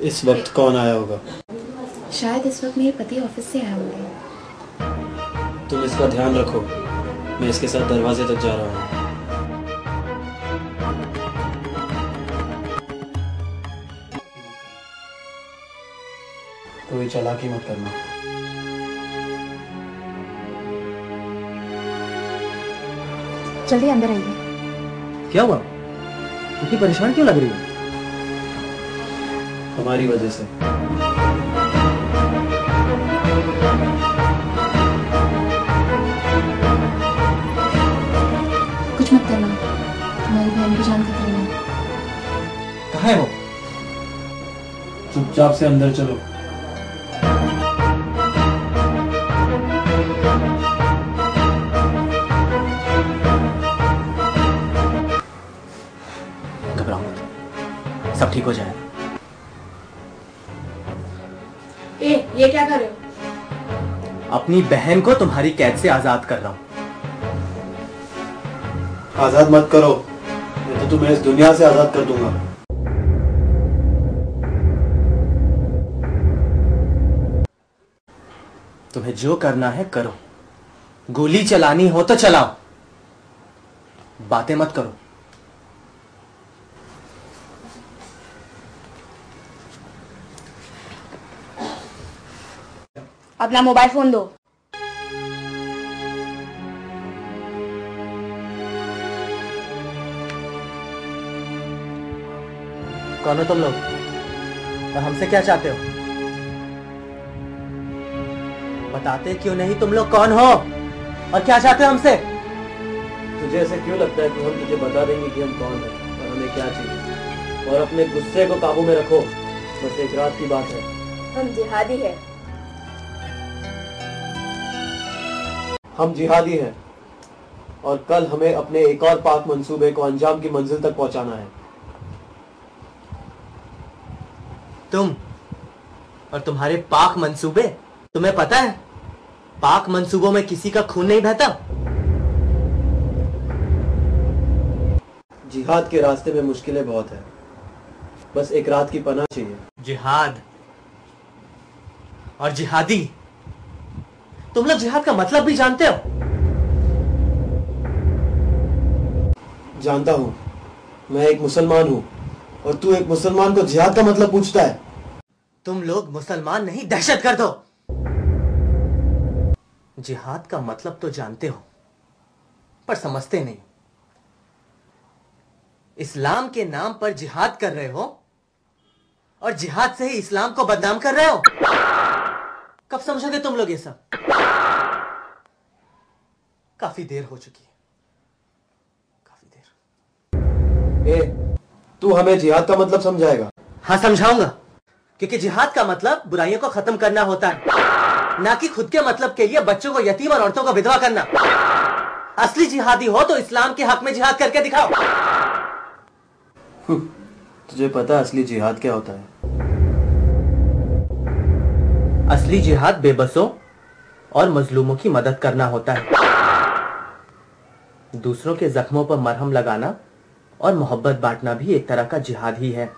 इस वक्त कौन आया होगा? शायद इस वक्त मेरे पति ऑफिस से आए होंगे। तुम इसका ध्यान रखो, मैं इसके साथ दरवाजे तक जा रहा हूँ। कोई चालाकी मत करना। जल्दी अंदर आइए। क्या हुआ? इतनी परेशान क्यों लग रही हो? हमारी वजह से। कुछ मत करना, तुम्हारी बहन की जान खतरे में। कहाँ है वो? चुपचाप से अंदर चलो। घबराओ मत, सब ठीक हो जाएगा। ये क्या कर रहे हो? अपनी बहन को तुम्हारी कैद से आजाद कर रहा हूं। आजाद मत करो, मैं तो तुम्हें इस दुनिया से आजाद कर दूंगा। तुम्हें जो करना है करो, गोली चलानी हो तो चलाओ, बातें मत करो। अपना मोबाइल फोन दो। कौन हो तुम लोग और हमसे क्या चाहते हो? बताते क्यों नहीं तुम लोग कौन हो और क्या चाहते हो हमसे? तुझे ऐसे क्यों लगता है कि हम तुझे बता देंगे कि हम कौन हैं और हमें क्या चाहिए? और अपने गुस्से को काबू में रखो, बस एक रात की बात है। हम जिहादी है। हम जिहादी हैं और कल हमें अपने एक और पाक मंसूबे को अंजाम की मंजिल तक पहुंचाना है। तुम और तुम्हारे पाक मंसूबे, तुम्हें पता है पाक मंसूबों में किसी का खून नहीं बहता। जिहाद के रास्ते में मुश्किलें बहुत है, बस एक रात की पनाह चाहिए। जिहाद और जिहादी, तुम लोग जिहाद का मतलब भी जानते हो? जानता हूं, मैं एक मुसलमान हूं और तू एक मुसलमान को जिहाद का मतलब पूछता है। तुम लोग मुसलमान नहीं दहशतगर्द हो। जिहाद का मतलब तो जानते हो पर समझते नहीं। इस्लाम के नाम पर जिहाद कर रहे हो और जिहाद से ही इस्लाम को बदनाम कर रहे हो। कब समझोगे तुम लोग ये सब? काफी देर हो चुकी है, काफी देर। तू हमें जिहाद का मतलब समझाएगा? हाँ समझाऊंगा, क्योंकि जिहाद का मतलब बुराइयों को खत्म करना होता है, ना कि खुद के मतलब के लिए बच्चों को यतीम और औरतों को विधवा करना। असली जिहादी हो तो इस्लाम के हक में जिहाद करके दिखाओ। तुझे पता है असली जिहाद क्या होता है? असली जिहाद बेबसों और मजलूमों की मदद करना होता है। दूसरों के जख्मों पर मरहम लगाना और मोहब्बत बांटना भी एक तरह का जिहाद ही है।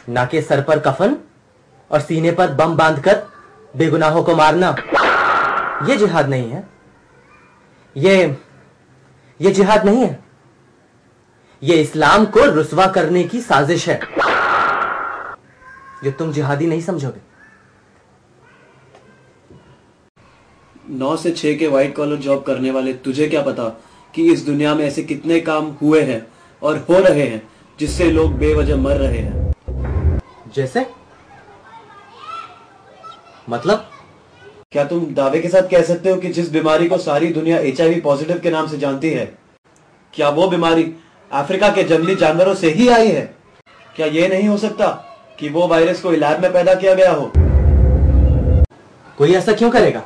ना कि सर पर कफन और सीने पर बम बांधकर बेगुनाहों को मारना। यह जिहाद नहीं है। ये जिहाद नहीं है। यह इस्लाम को रुस्वा करने की साजिश है, जो तुम जिहादी नहीं समझोगे। 9 से 6 के व्हाइट कॉलर जॉब करने वाले तुझे क्या पता कि इस दुनिया में ऐसे कितने काम हुए हैं और हो रहे हैं जिससे लोग बेवजह मर रहे हैं। जैसे मतलब? क्या तुम दावे के साथ कह सकते हो कि जिस बीमारी को सारी दुनिया HIV पॉजिटिव के नाम से जानती है, क्या वो बीमारी अफ्रीका के जंगली जानवरों से ही आई है? क्या यह नहीं हो सकता कि वो वायरस को लैब में पैदा किया गया हो? कोई ऐसा क्यों करेगा?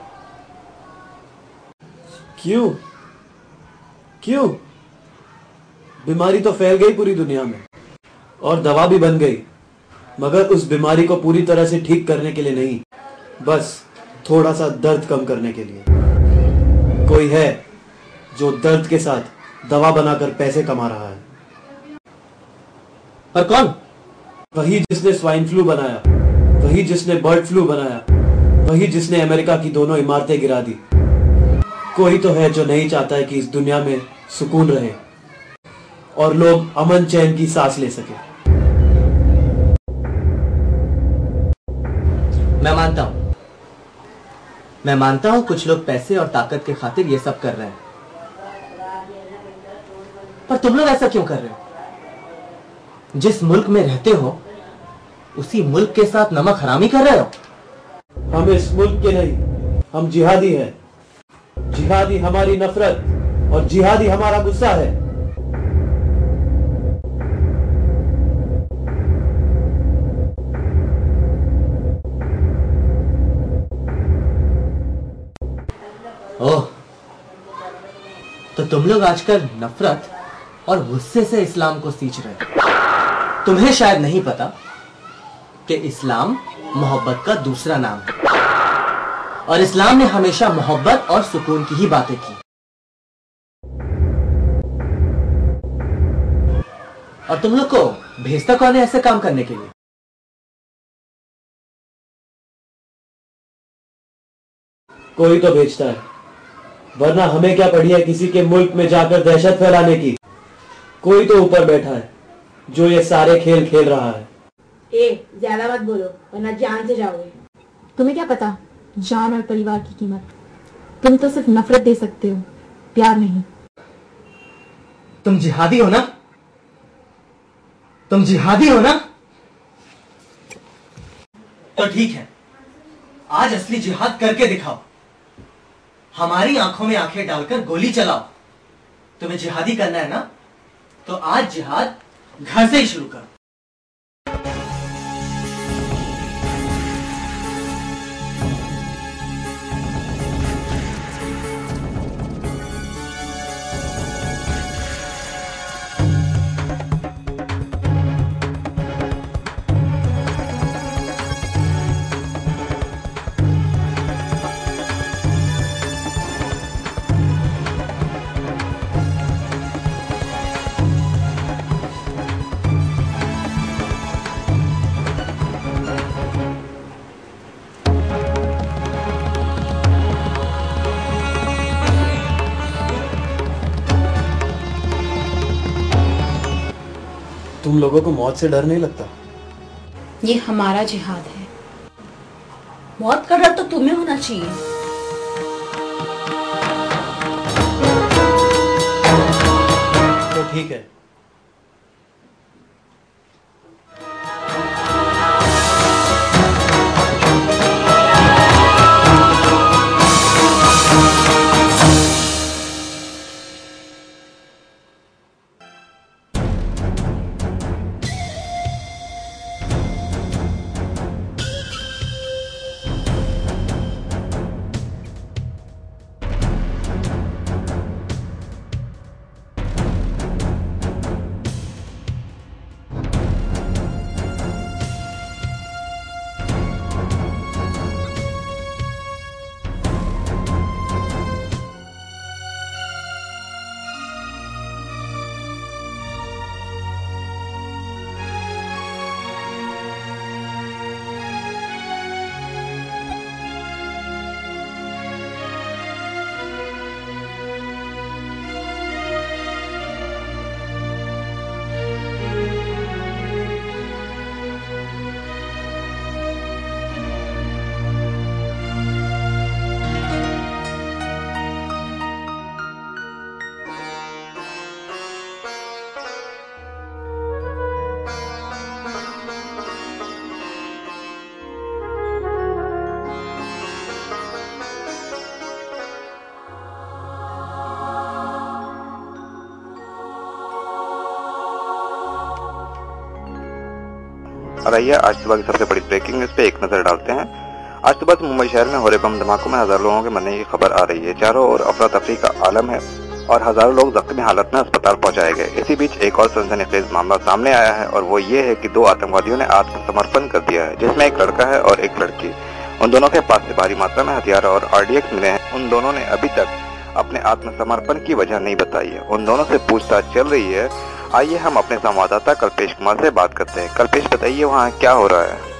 क्यों? बीमारी तो फैल गई पूरी दुनिया में और दवा भी बन गई, मगर उस बीमारी को पूरी तरह से ठीक करने के लिए नहीं, बस थोड़ा सा दर्द कम करने के लिए। कोई है जो दर्द के साथ दवा बनाकर पैसे कमा रहा है। पर कौन? वही जिसने स्वाइन फ्लू बनाया, वही जिसने बर्ड फ्लू बनाया, वही जिसने अमेरिका की दोनों इमारतें गिरा दी। कोई तो है जो नहीं चाहता है कि इस दुनिया में सुकून रहे और लोग अमन चैन की सांस ले सके। मैं मानता हूं कुछ लोग पैसे और ताकत के खातिर ये सब कर रहे हैं, पर तुम लोग ऐसा क्यों कर रहे हो? जिस मुल्क में रहते हो उसी मुल्क के साथ नमक हरामी कर रहे हो। हम इस मुल्क के नहीं, हम जिहादी हैं। जिहादी हमारी नफरत और जिहादी हमारा गुस्सा है। ओह, तो तुम लोग आजकल नफरत और गुस्से से इस्लाम को सींच रहे हो। तुम्हें शायद नहीं पता कि इस्लाम मोहब्बत का दूसरा नाम है और इस्लाम ने हमेशा मोहब्बत और सुकून की ही बातें की। और तुम लोग को भेजता कौन है ऐसे काम करने के लिए? कोई तो भेजता है, वरना हमें क्या पड़ी है किसी के मुल्क में जाकर दहशत फैलाने की। कोई तो ऊपर बैठा है जो ये सारे खेल खेल रहा है। ज्यादा मत बोलो वरना जान से जाओगे। तुम्हें क्या पता जान और परिवार की कीमत। तुम तो सिर्फ नफरत दे सकते हो, प्यार नहीं। तुम जिहादी हो ना? तुम जिहादी हो ना? तो ठीक है, आज असली जिहाद करके दिखाओ। हमारी आंखों में आंखें डालकर गोली चलाओ। तुम्हें जिहादी करना है ना? तो आज जिहाद घर से ही शुरू करो। तुम लोगों को मौत से डर नहीं लगता? ये हमारा जिहाद है। मौत का डर तो तुम्हें होना चाहिए। तो ठीक है, और आइए आज सुबह की सबसे बड़ी ब्रेकिंग न्यूज पे एक नजर डालते हैं। आज सुबह से मुंबई शहर में हो रहे बम धमाकों में हजारों लोगों के मरने की खबर आ रही है। चारों ओर अफरा तफरी का आलम है और हजारों लोग जख्मी हालत में अस्पताल पहुंचाए गए। इसी बीच एक और सनसनीखेज मामला सामने आया है और वो ये है कि 2 आतंकवादियों ने आत्मसमर्पण कर दिया है, जिसमें एक लड़का है और एक लड़की। उन दोनों के पास से भारी मात्रा में हथियार और RDX मिले हैं। उन दोनों ने अभी तक अपने आत्मसमर्पण की वजह नहीं बताई है। उन दोनों से पूछताछ चल रही है आइए हम अपने संवाददाता कल्पेश कुमार से बात करते हैं। कल्पेश, बताइए वहाँ क्या हो रहा है?